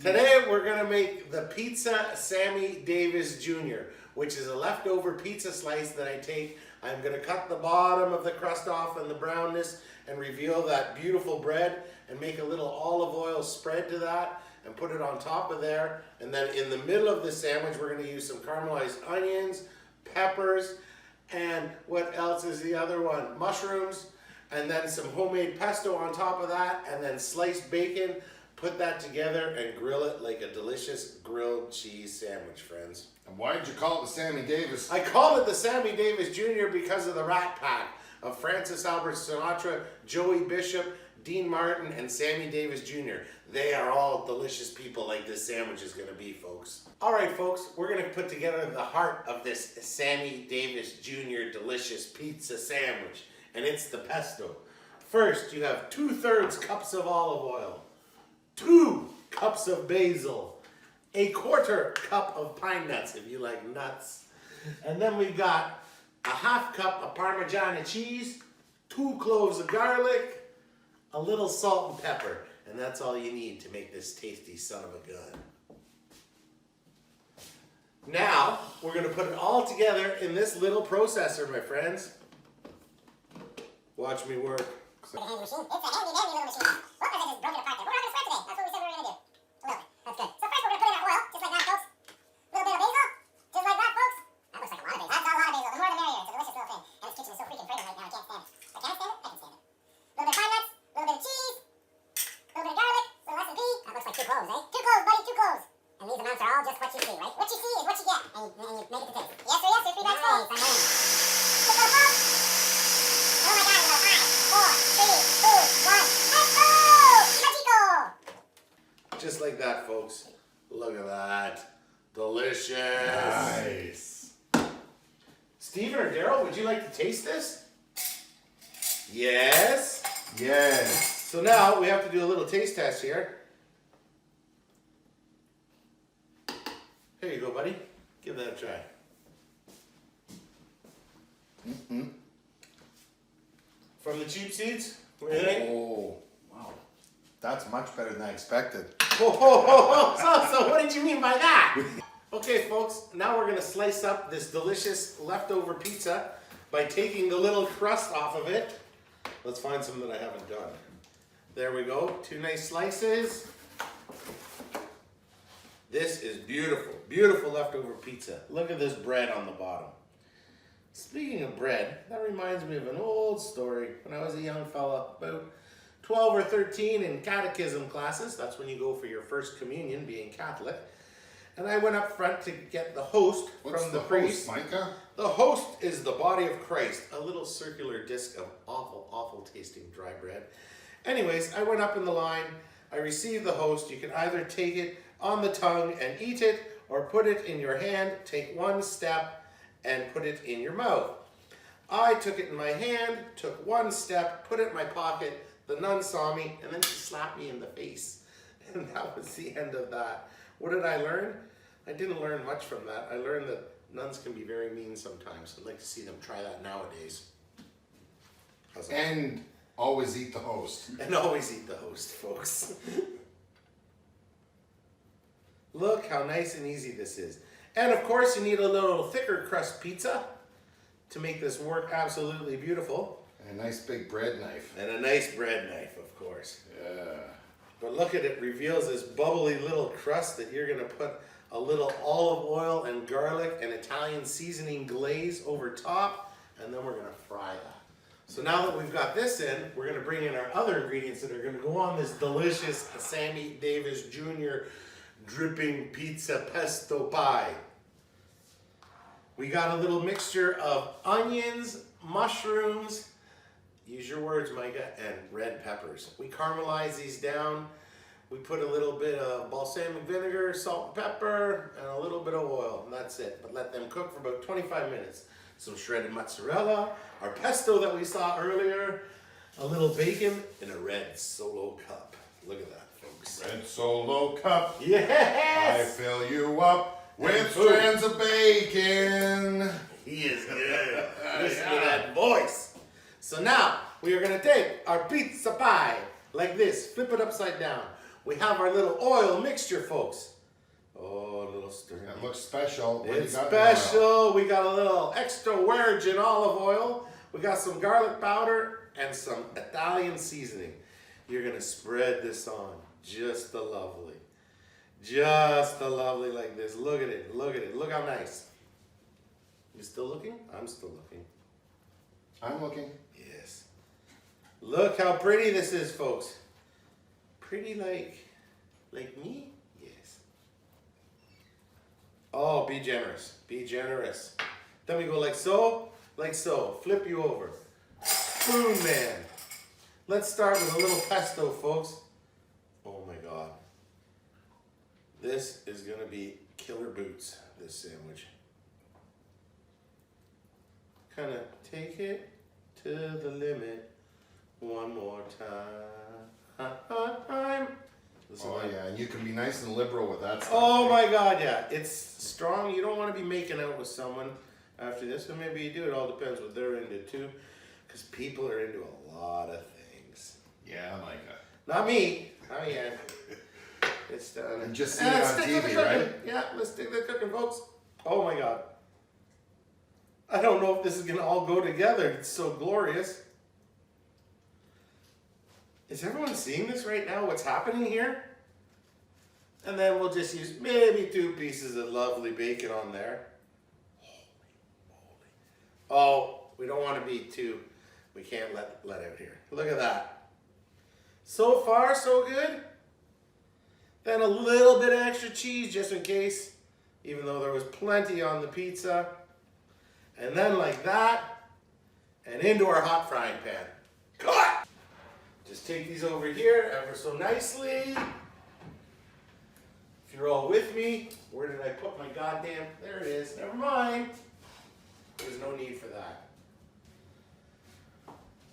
Today we're going to make the Pizza Sammy Davis Jr., which is a leftover pizza slice that I take. I'm going to cut the bottom of the crust off and the brownness and reveal that beautiful bread and make a little olive oil spread to that and put it on top of there. And then in the middle of the sandwich, we're going to use some caramelized onions, peppers, and what else is the other one? Mushrooms, and then some homemade pesto on top of that, and then sliced bacon. Put that together and grill it like a delicious grilled cheese sandwich, friends. And why did you call it the Sammy Davis? I call it the Sammy Davis Jr. because of the Rat Pack of Francis Albert Sinatra, Joey Bishop, Dean Martin, and Sammy Davis Jr. They are all delicious people like this sandwich is going to be, folks. All right, folks, we're going to put together the heart of this Sammy Davis Jr. delicious pizza sandwich, and it's the pesto. First, you have 2/3 cups of olive oil, 2 cups of basil, 1/4 cup of pine nuts if you like nuts, and then we've got a 1/2 cup of Parmesan cheese, 2 cloves of garlic, a little salt and pepper, and that's all you need to make this tasty son of a gun. Now, we're going to put it all together in this little processor, my friends. Watch me work. It's a handy machine. It's a handy dandy little machine. What was it just broke it apart there? We're not going to sweat today. That's what we said we were going to do. Look, that's good. So first we're going to put in our oil, just like that, folks. A little bit of basil, just like that, folks. That looks like a lot of basil. That's a lot of basil. The more the merrier. It's a delicious little thing. And this kitchen is so freaking fragrant right now. I can't stand it. I can't stand it? I can stand it. A little bit of pine nuts, a little bit of cheese, a little bit of garlic, a little S&P. That looks like 2 cloves, eh? 2 cloves, buddy, 2 cloves. And these amounts are all just what you see, right? What you see is what you get. And you make it to taste. Yes, sir, yes, sir. 3 bags full. Nice, I'm in. 6 little cloves. Oh my God, about 5, 4, 3, 2, 1. Let's go! Magico! Just like that, folks. Look at that. Delicious. Nice. Steven or Daryl, would you like to taste this? Yes. Yes. So now we have to do a little taste test here. Here you go, buddy. Give that a try. From the cheap seeds? What do you think? Oh, wow. That's much better than I expected. So what did you mean by that? Okay, folks, now we're going to slice up this delicious leftover pizza by taking the little crust off of it. Let's find some that I haven't done. There we go. 2 nice slices. This is beautiful, beautiful leftover pizza. Look at this bread on the bottom. Speaking of bread, that reminds me of an old story. When I was a young fella, about 12 or 13 in catechism classes, that's when you go for your first communion, being Catholic. And I went up front to get the host from the priest. What's the host, Micah? The host is the body of Christ, a little circular disc of awful, awful tasting dry bread. Anyways, I went up in the line. I received the host. You can either take it on the tongue and eat it, or put it in your hand, take 1 step, and put it in your mouth. I took it in my hand, took 1 step, put it in my pocket. The nun saw me, and then she slapped me in the face. And that was the end of that. What did I learn? I didn't learn much from that. I learned that nuns can be very mean sometimes. I'd like to see them try that nowadays. How's that? And always eat the host. And always eat the host, folks. Look how nice and easy this is. And of course, you need a little thicker crust pizza to make this work absolutely beautiful. And a nice big bread knife. And a nice bread knife, of course. Yeah. But look at it, reveals this bubbly little crust that you're going to put a little olive oil and garlic and Italian seasoning glaze over top, and then we're going to fry that. So now that we've got this in, we're going to bring in our other ingredients that are going to go on this delicious Sammy Davis Jr. dripping pizza pesto pie. We got a little mixture of onions, mushrooms, use your words, Micah, and red peppers. We caramelize these down. We put a little bit of balsamic vinegar, salt and pepper, and a little bit of oil, and that's it. But let them cook for about 25 minutes. Some shredded mozzarella, our pesto that we saw earlier, a little bacon, and a red Solo cup. Look at that, folks. Red Solo cup. Yes! I fill you up with strands of bacon. He is good. Listen to that voice. So now, we are going to take our pizza pie like this, flip it upside down. we have our little oil mixture, folks. Oh, a little stir. It looks special. What It's you got in the oil? special. We got a little extra virgin olive oil. We got some garlic powder and some Italian seasoning. You're gonna spread this on. Just the lovely. Just the lovely like this. Look at it. Look at it. Look how nice. You still looking? I'm still looking. I'm looking. Yes. Look how pretty this is, folks. Pretty like me? Yes. Oh, be generous. Be generous. Then we go like so, like so. Flip you over. Boom, man. Let's start with a little pesto, folks. Oh my God. This is gonna be killer boots, this sandwich. Kind of take it to the limit one more time. Listen, Oh yeah, and you can be nice and liberal with that stuff. oh my God, yeah. It's strong. You don't want to be making out with someone after this, or maybe you do. It all depends what they're into too. Because people are into a lot of things. Yeah, Micah. Not me. I mean, it's done. And just see it on let's stick to the TV, cooking. right? Yeah, let's stick to the cooking, folks. Oh my God. I don't know if this is going to all go together. It's so glorious. Is everyone seeing this right now? What's happening here? And then we'll just use maybe 2 pieces of lovely bacon on there. Holy moly. Oh, we don't want to be too, we can't let out here. Look at that. So far, so good. Then a little bit of extra cheese just in case, even though there was plenty on the pizza. And then like that, and into our hot frying pan. Cut! Just take these over here ever so nicely. If you're all with me, where did I put my goddamn, there it is, never mind. There's no need for that.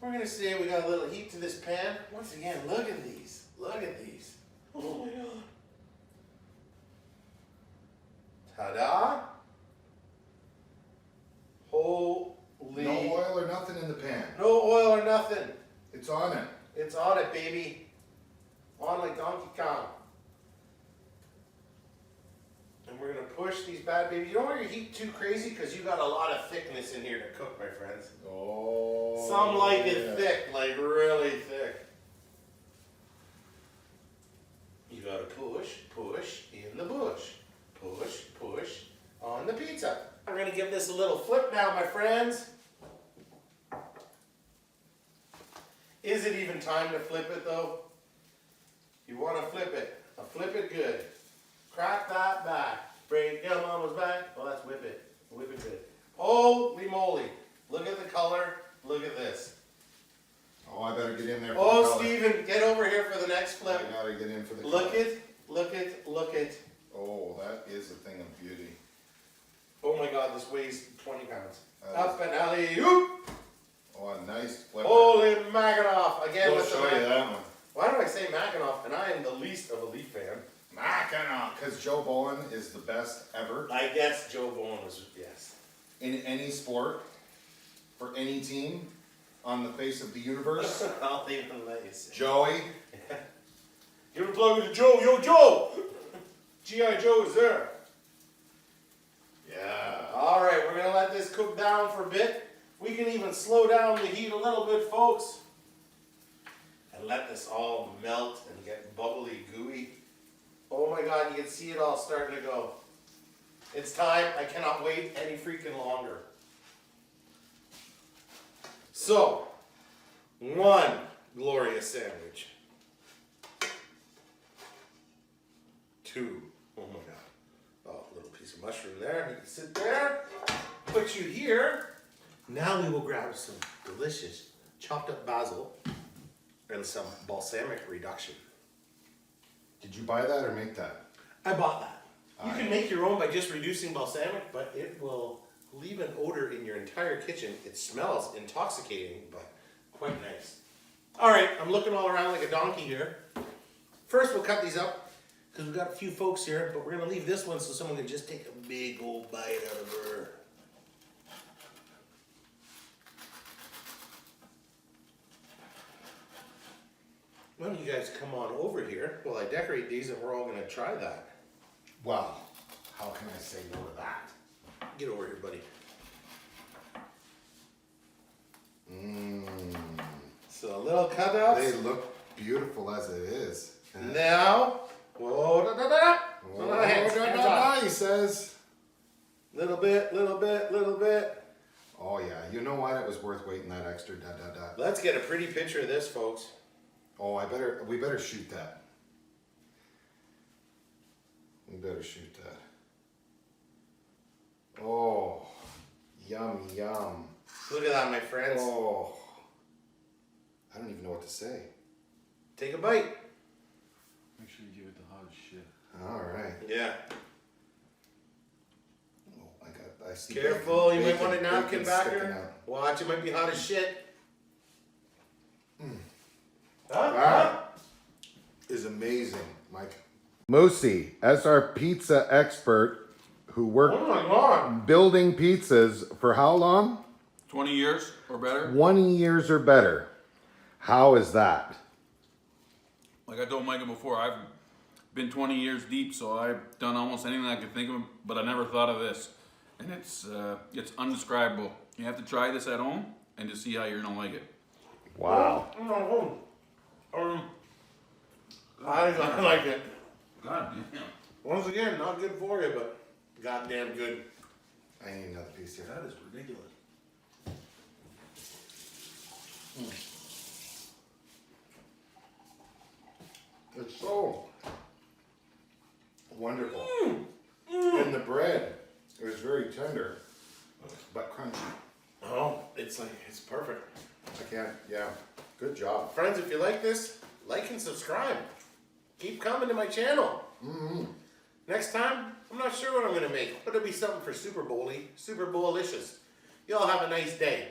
We're gonna say we got a little heat to this pan. Once again, look at these, look at these. Oh my God. Ta-da. Holy. No oil or nothing in the pan. No oil or nothing. It's on it. It's on it, baby. On like Donkey Kong. And we're gonna push these bad babies. You don't want your heat too crazy because you got a lot of thickness in here to cook, my friends. Oh. Some like yeah. it thick, like really thick. You gotta push, push in the bush. Push, push on the pizza. We're gonna give this a little flip now, my friends. Is it even time to flip it though? You wanna flip it. Flip it good. Crack that back. Break your mama's back. Well, that's whip it. Whip it good. Holy moly. Look at the color. Look at this. Oh, I better get in there for the Oh, color. Steven, get over here for the next flip. I gotta get in for the Look color. it, look it, look it. Oh, that is a thing of beauty. Oh my God, this weighs 20 pounds. That Up and alley-oop. Oh, a nice flipper. Holy Mackinoff. Again We'll with the show you Mac- that one. Why do I say Mackinoff? And I am the least of a Leaf fan. Mackinac, because Joe Bowen is the best ever I guess Joe Bowen was, yes. in any sport, for any team on the face of the universe. I'll even let you say. Joey, Give a plug to Joe. Yo, Joe. G.I. Joe is there. yeah. All right, we're going to let this cook down for a bit. We can even slow down the heat a little bit, folks. And let this all melt and get bubbly, gooey. Oh my God, you can see it all starting to go. It's time. I cannot wait any freaking longer. So, 1 glorious sandwich. 2. Oh my God. Oh, a little piece of mushroom there. You can sit there. Put you here. Now we will grab some delicious chopped up basil and some balsamic reduction. Did you buy that or make that? I bought that. You can make your own by just reducing balsamic, but it will leave an odor in your entire kitchen. It smells intoxicating, but quite nice. All right, I'm looking all around like a donkey here. First, we'll cut these up because we've got a few folks here, but we're gonna leave this one so someone can just take a big old bite out of her. Why don't you guys come on over here while I decorate these and we're all gonna try that. Well, how can I say no to that? Get over here, buddy. So little cutouts. They look beautiful as it is. Now, whoa, da, da, da. Oh, Hands off. he says. Little bit, little bit, little bit. Oh yeah, you know what? It was worth waiting that extra da da da. Let's get a pretty picture of this, folks. Oh, we better shoot that. We better shoot that. Oh, yum, yum. Look at that, my friends. Oh, I don't even know what to say. Take a bite. Make sure you give it the hot shit. All right. Yeah. Oh, I see. Careful, you might bacon- want a napkin bacon back sticking there. out. Watch, it might be hot as shit. That is amazing, Mike. Moosey, as our pizza expert who worked Oh my god. building pizzas for how long? 20 years or better. 20 years or better. How is that? Like I told Micah before, I've been 20 years deep, so I've done almost anything I could think of, but I never thought of this. And it's undescribable. You have to try this at home and to see how you're gonna like it. Wow. I like it. God damn. Once again, not good for you, but goddamn good. I need another piece here. That is ridiculous. It's so wonderful. And the bread is very tender, but crunchy. Oh, it's perfect. I can't, yeah. Good job. Friends, if you like this, like and subscribe. Keep coming to my channel. Next time, I'm not sure what I'm gonna make, but it'll be something for Super Bowl-y, Super Bowl-licious. Y'all have a nice day.